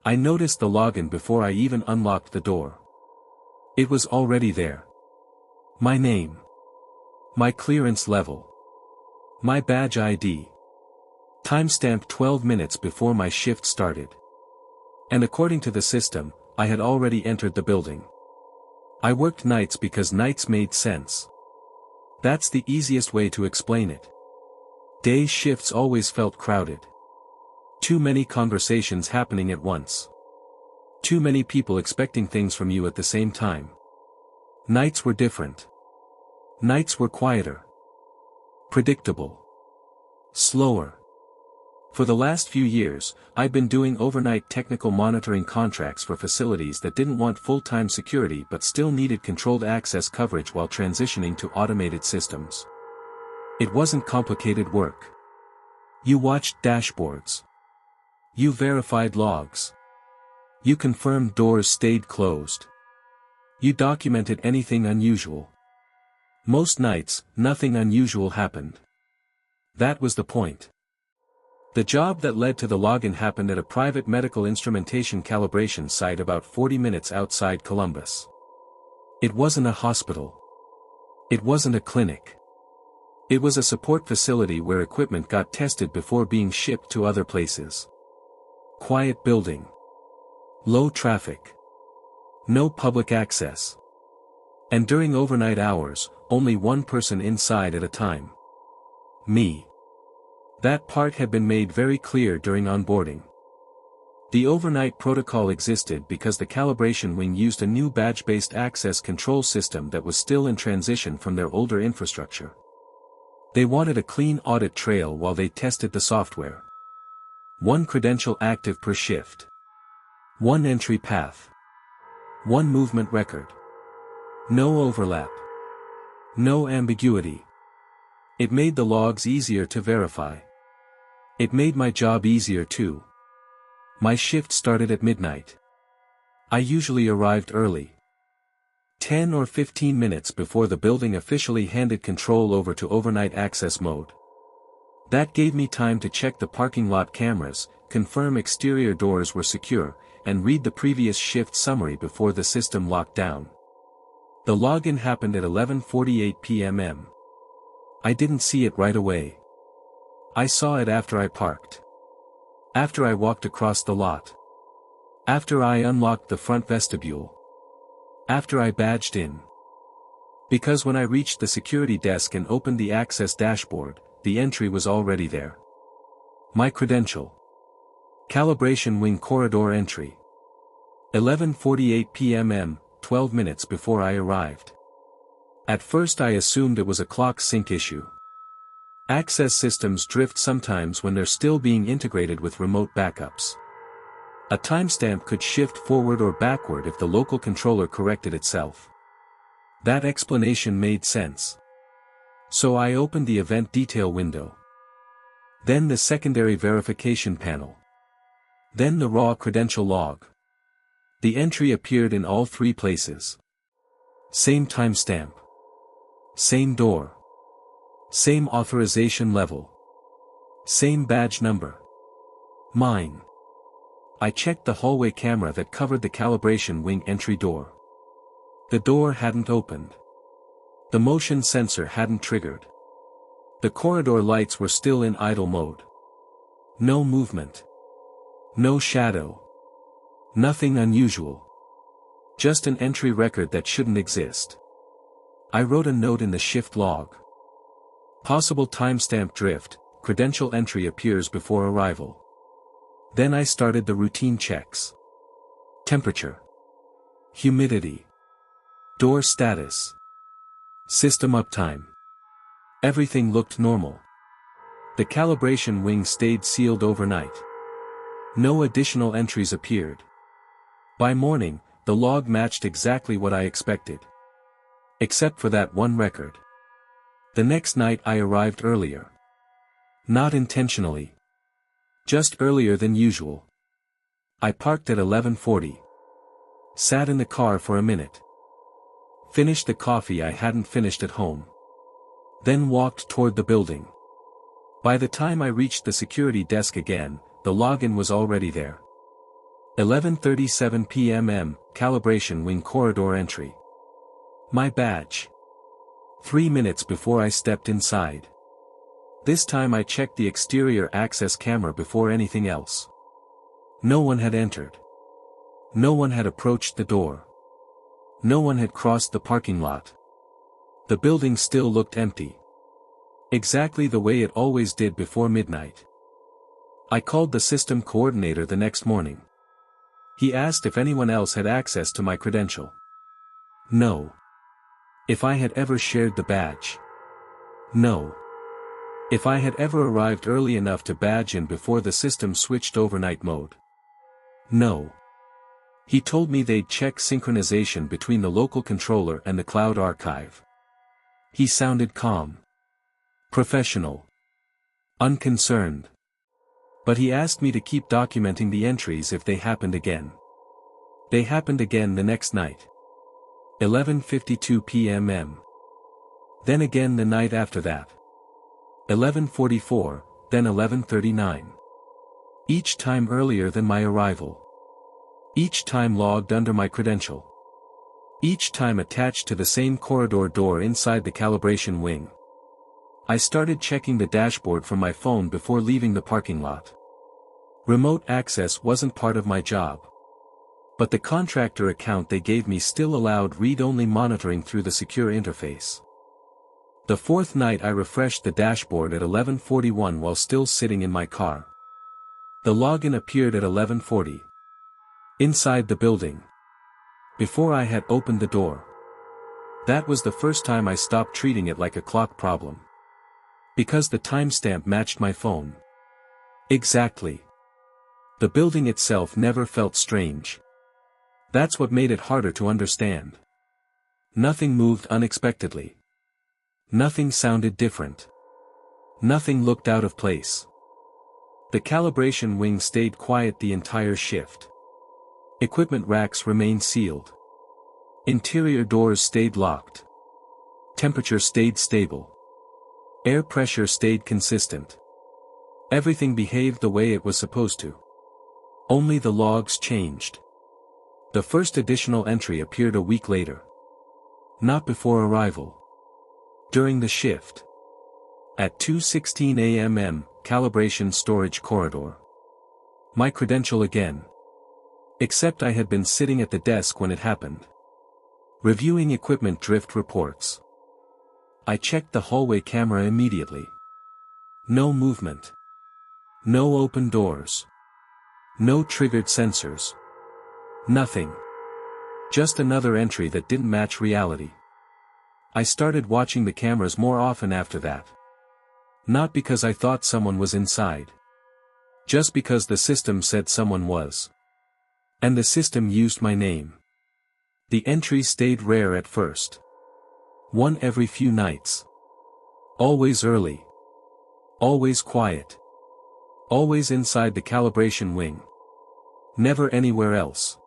I noticed the login before I even unlocked the door. It was already there. My name. My clearance level. My badge ID. Timestamp 12 minutes before my shift started. And according to the system, I had already entered the building. I worked nights because nights made sense. That's the easiest way to explain it. Day shifts always felt crowded. Too many conversations happening at once. Too many people expecting things from you at the same time. Nights were different. Nights were quieter. Predictable. Slower. For the last few years, I've been doing overnight technical monitoring contracts for facilities that didn't want full-time security but still needed controlled access coverage while transitioning to automated systems. It wasn't complicated work. You watched dashboards. You verified logs. You confirmed doors stayed closed. You documented anything unusual. Most nights, nothing unusual happened. That was the point. The job that led to the login happened at a private medical instrumentation calibration site about 40 minutes outside Columbus. It wasn't a hospital. It wasn't a clinic. It was a support facility where equipment got tested before being shipped to other places. Quiet building. Low traffic. No public access. And during overnight hours, only one person inside at a time. Me. That part had been made very clear during onboarding. The overnight protocol existed because the calibration wing used a new badge-based access control system that was still in transition from their older infrastructure. They wanted a clean audit trail while they tested the software. One credential active per shift. One entry path. One movement record. No overlap. No ambiguity. It made the logs easier to verify. It made my job easier too. My shift started at midnight. I usually arrived early. 10 or 15 minutes before the building officially handed control over to overnight access mode. That gave me time to check the parking lot cameras, confirm exterior doors were secure, and read the previous shift summary before the system locked down. The login happened at 11:48 p.m. I didn't see it right away. I saw it after I parked. After I walked across the lot. After I unlocked the front vestibule. After I badged in. Because when I reached the security desk and opened the access dashboard, the entry was already there. My credential. Calibration wing corridor entry. 11:48 p.m., 12 minutes before I arrived. At first I assumed it was a clock sync issue. Access systems drift sometimes when they're still being integrated with remote backups. A timestamp could shift forward or backward if the local controller corrected itself. That explanation made sense. So I opened the event detail window. Then the secondary verification panel. Then the raw credential log. The entry appeared in all three places. Same timestamp. Same door. Same authorization level. Same badge number. Mine. I checked the hallway camera that covered the calibration wing entry door. The door hadn't opened. The motion sensor hadn't triggered. The corridor lights were still in idle mode. No movement. No shadow. Nothing unusual. Just an entry record that shouldn't exist. I wrote a note in the shift log. Possible timestamp drift, credential entry appears before arrival. Then I started the routine checks. Temperature. Humidity. Door status. System uptime. Everything looked normal. The calibration wing stayed sealed overnight. No additional entries appeared. By morning, the log matched exactly what I expected. Except for that one record. The next night I arrived earlier. Not intentionally. Just earlier than usual. I parked at 11:40. Sat in the car for a minute. Finished the coffee I hadn't finished at home. Then walked toward the building. By the time I reached the security desk again, the login was already there. 11:37 p.m. Calibration wing corridor entry. My badge. 3 minutes before I stepped inside. This time I checked the exterior access camera before anything else. No one had entered. No one had approached the door. No one had crossed the parking lot. The building still looked empty. Exactly the way it always did before midnight. I called the system coordinator the next morning. He asked if anyone else had access to my credential. No. If I had ever shared the badge. No. If I had ever arrived early enough to badge in before the system switched overnight mode. No. He told me they'd check synchronization between the local controller and the cloud archive. He sounded calm. Professional. Unconcerned. But he asked me to keep documenting the entries if they happened again. They happened again the next night. 11:52 p.m. Then again the night after that. 11:44, then 11:39. Each time earlier than my arrival. Each time logged under my credential. Each time attached to the same corridor door inside the calibration wing. I started checking the dashboard from my phone before leaving the parking lot. Remote access wasn't part of my job. But the contractor account they gave me still allowed read-only monitoring through the secure interface. The fourth night I refreshed the dashboard at 11:41 while still sitting in my car. The login appeared at 11:40. Inside the building. Before I had opened the door. That was the first time I stopped treating it like a clock problem. Because the timestamp matched my phone. Exactly. The building itself never felt strange. That's what made it harder to understand. Nothing moved unexpectedly. Nothing sounded different. Nothing looked out of place. The calibration wing stayed quiet the entire shift. Equipment racks remained sealed. Interior doors stayed locked. Temperature stayed stable. Air pressure stayed consistent. Everything behaved the way it was supposed to. Only the logs changed. The first additional entry appeared a week later. Not before arrival. During the shift. At 2:16 a.m. Calibration storage corridor. My credential again. Except I had been sitting at the desk when it happened. Reviewing equipment drift reports. I checked the hallway camera immediately. No movement. No open doors. No triggered sensors. Nothing. Just another entry that didn't match reality. I started watching the cameras more often after that. Not because I thought someone was inside. Just because the system said someone was. And the system used my name. The entries stayed rare at first. One every few nights. Always early. Always quiet. Always inside the calibration wing. Never anywhere else.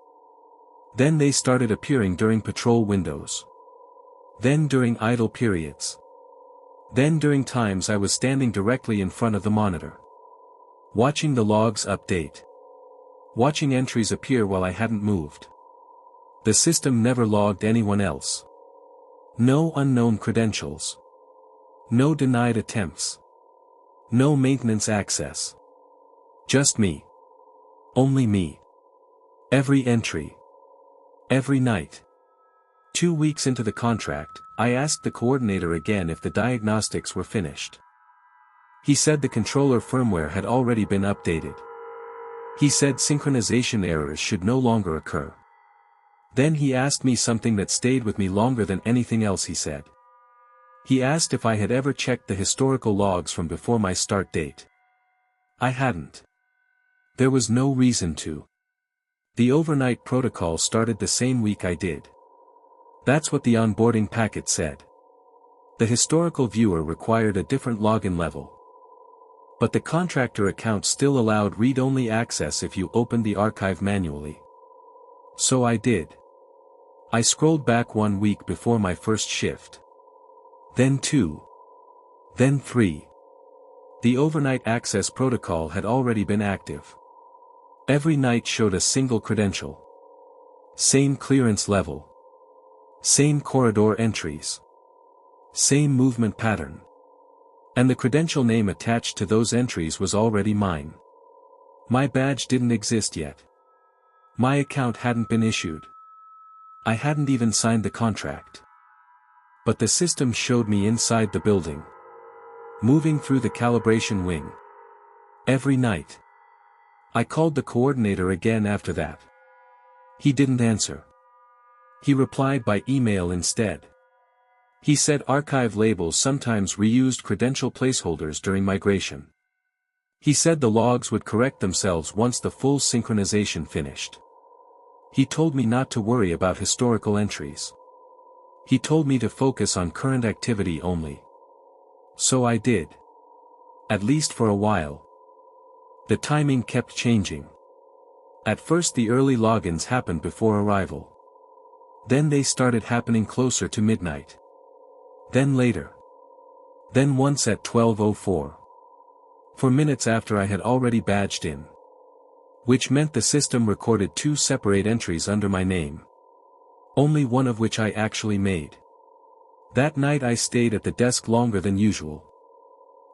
Then they started appearing during patrol windows. Then during idle periods. Then during times I was standing directly in front of the monitor. Watching the logs update. Watching entries appear while I hadn't moved. The system never logged anyone else. No unknown credentials. No denied attempts. No maintenance access. Just me. Only me. Every entry. Every night. 2 weeks into the contract, I asked the coordinator again if the diagnostics were finished. He said the controller firmware had already been updated. He said synchronization errors should no longer occur. Then he asked me something that stayed with me longer than anything else he said. He asked if I had ever checked the historical logs from before my start date. I hadn't. There was no reason to. The overnight protocol started the same week I did. That's what the onboarding packet said. The historical viewer required a different login level. But the contractor account still allowed read-only access if you opened the archive manually. So I did. I scrolled back 1 week before my first shift. Then 2. Then 3. The overnight access protocol had already been active. Every night showed a single credential. Same clearance level. Same corridor entries. Same movement pattern. And the credential name attached to those entries was already mine. My badge didn't exist yet. My account hadn't been issued. I hadn't even signed the contract. But the system showed me inside the building. Moving through the calibration wing. Every night. I called the coordinator again after that. He didn't answer. He replied by email instead. He said archive labels sometimes reused credential placeholders during migration. He said the logs would correct themselves once the full synchronization finished. He told me not to worry about historical entries. He told me to focus on current activity only. So I did. At least for a while. The timing kept changing. At first the early logins happened before arrival. Then they started happening closer to midnight. Then later. Then once at 12:04. For minutes after I had already badged in. Which meant the system recorded 2 separate entries under my name. Only one of which I actually made. That night I stayed at the desk longer than usual.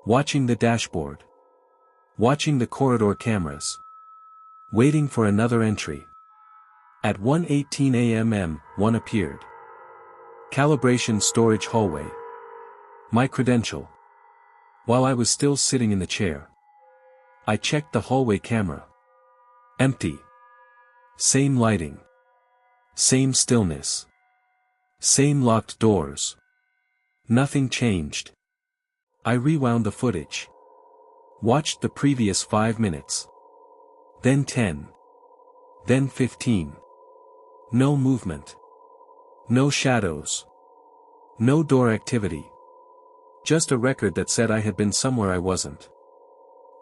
Watching the dashboard. Watching the corridor cameras. Waiting for another entry. At 1:18 a.m. one appeared. Calibration storage hallway. My credential. While I was still sitting in the chair. I checked the hallway camera. Empty. Same lighting. Same stillness. Same locked doors. Nothing changed. I rewound the footage. Watched the previous 5 minutes. Then 10. Then 15. No movement. No shadows. No door activity. Just a record that said I had been somewhere I wasn't.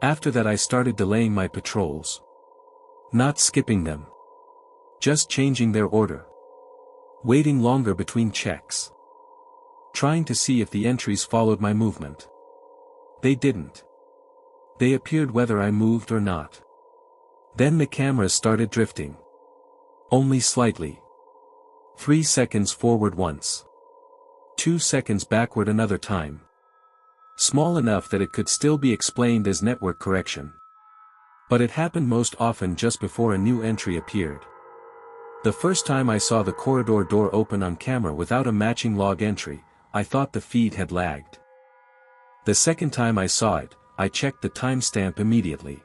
After that I started delaying my patrols. Not skipping them. Just changing their order. Waiting longer between checks. Trying to see if the entries followed my movement. They didn't. They appeared whether I moved or not. Then the cameras started drifting. Only slightly. 3 seconds forward once. 2 seconds backward another time. Small enough that it could still be explained as network correction. But it happened most often just before a new entry appeared. The first time I saw the corridor door open on camera without a matching log entry, I thought the feed had lagged. The second time I saw it, I checked the timestamp immediately.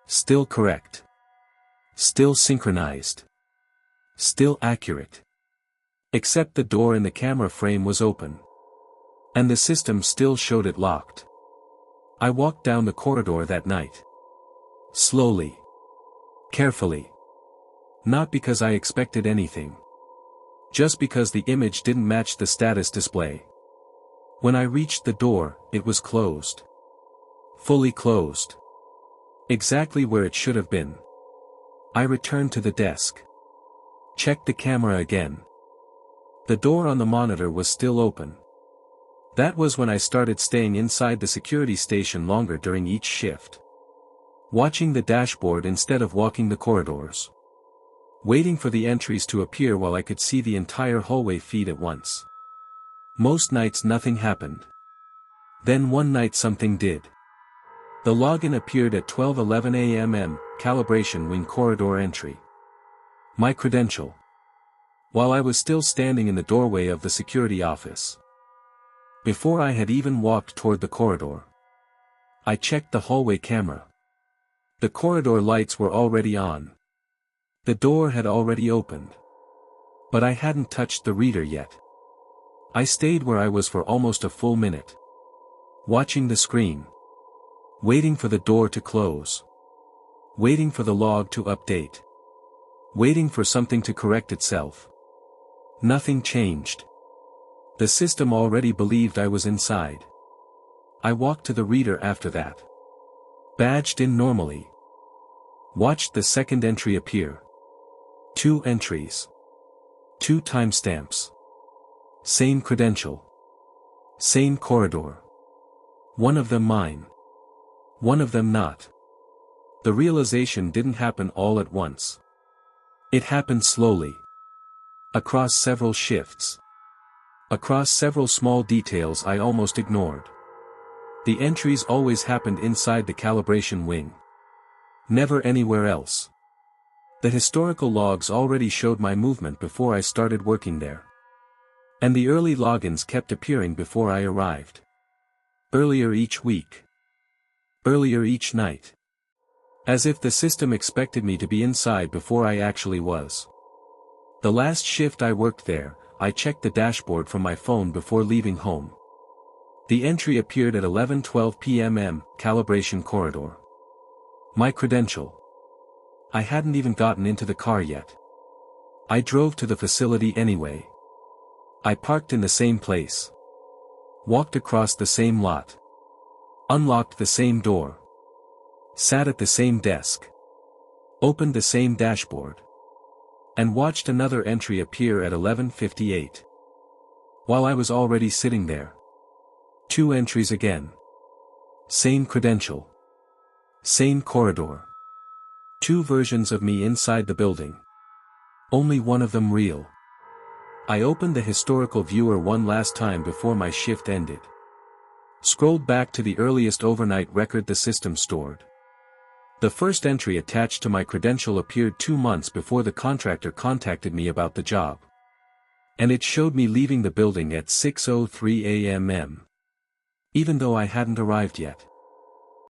Still correct. Still synchronized. Still accurate. Except the door in the camera frame was open. And the system still showed it locked. I walked down the corridor that night. Slowly. Carefully. Not because I expected anything. Just because the image didn't match the status display. When I reached the door, it was closed. Fully closed. Exactly where it should have been. I returned to the desk. Checked the camera again. The door on the monitor was still open. That was when I started staying inside the security station longer during each shift. Watching the dashboard instead of walking the corridors. Waiting for the entries to appear while I could see the entire hallway feed at once. Most nights nothing happened. Then one night something did. The login appeared at 12:11 a.m. calibration wing corridor entry. My credential. While I was still standing in the doorway of the security office. Before I had even walked toward the corridor. I checked the hallway camera. The corridor lights were already on. The door had already opened. But I hadn't touched the reader yet. I stayed where I was for almost a full minute. Watching the screen. Waiting for the door to close. Waiting for the log to update. Waiting for something to correct itself. Nothing changed. The system already believed I was inside. I walked to the reader after that. Badged in normally. Watched the second entry appear. 2 entries. 2 timestamps. Same credential. Same corridor. One of them mine. One of them not. The realization didn't happen all at once. It happened slowly. Across several shifts. Across several small details I almost ignored. The entries always happened inside the calibration wing. Never anywhere else. The historical logs already showed my movement before I started working there. And the early logins kept appearing before I arrived. Earlier each week. Earlier each night. As if the system expected me to be inside before I actually was. The last shift I worked there, I checked the dashboard from my phone before leaving home. The entry appeared at 11:12 p.m. Calibration corridor. My credential. I hadn't even gotten into the car yet. I drove to the facility anyway. I parked in the same place. Walked across the same lot. Unlocked the same door. Sat at the same desk. Opened the same dashboard. And watched another entry appear at 11:58. While I was already sitting there. 2 entries again. Same credential. Same corridor. 2 versions of me inside the building. Only one of them real. I opened the historical viewer one last time before my shift ended. Scrolled back to the earliest overnight record the system stored. The first entry attached to my credential appeared 2 months before the contractor contacted me about the job. And it showed me leaving the building at 6:03 a.m. Even though I hadn't arrived yet.